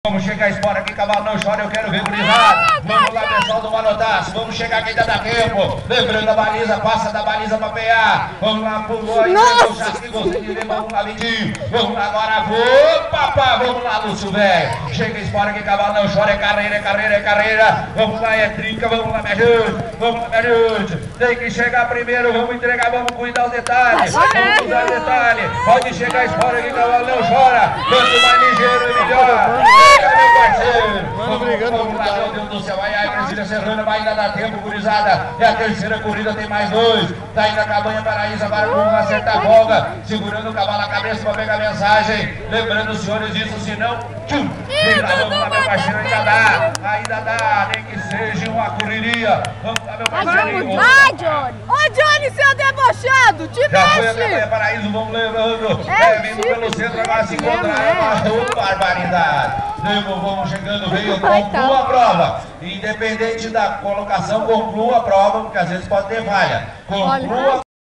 Vamos chegar, Espora aqui, cavalo não chora, eu quero ver gurizada. Vamos lá, pessoal do Manotaço, vamos chegar que ainda dá tempo. Lembrando a baliza, passa da baliza pra pear. Vamos lá pro Lóis, o Chassi, gostei de ver, vamos lá, Lindinho. Vamos lá agora, papá, vamos lá, Lúcio, velho. Chega, Espora aqui, cavalo não chora, é carreira, é carreira, é carreira. Vamos lá, é trinca, vamos lá, minha gente. Vamos lá, minha gente. Tem que chegar primeiro, vamos entregar, vamos cuidar os detalhes. Vamos cuidar os detalhes. Pode chegar, Espora aqui, cavalo não chora. Quanto mais ligeiro e melhor. Meu parceiro, vamos lá, meu Deus do céu, ai, Brasília Serrana, vai ainda dar tempo, gurizada, é a terceira corrida, tem mais dois, tá indo a Cabanha Paraíso, agora vamos acertar a folga, segurando o cavalo na cabeça pra pegar a mensagem, lembrando os senhores disso, senão, tchum, vamos lá, meu parceiro, ainda dá, nem que seja uma correria, vamos lá, meu parceiro. Vai, Johnny! Ô, Johnny, seu debochado, te já mexe! foi a Cabanha Paraíso, vamos levando, vindo pelo centro, agora se encontrar, barbaridade. Vamos chegando, veio, conclua a prova. Independente da colocação, conclua a prova, porque às vezes pode ter falha. Conclua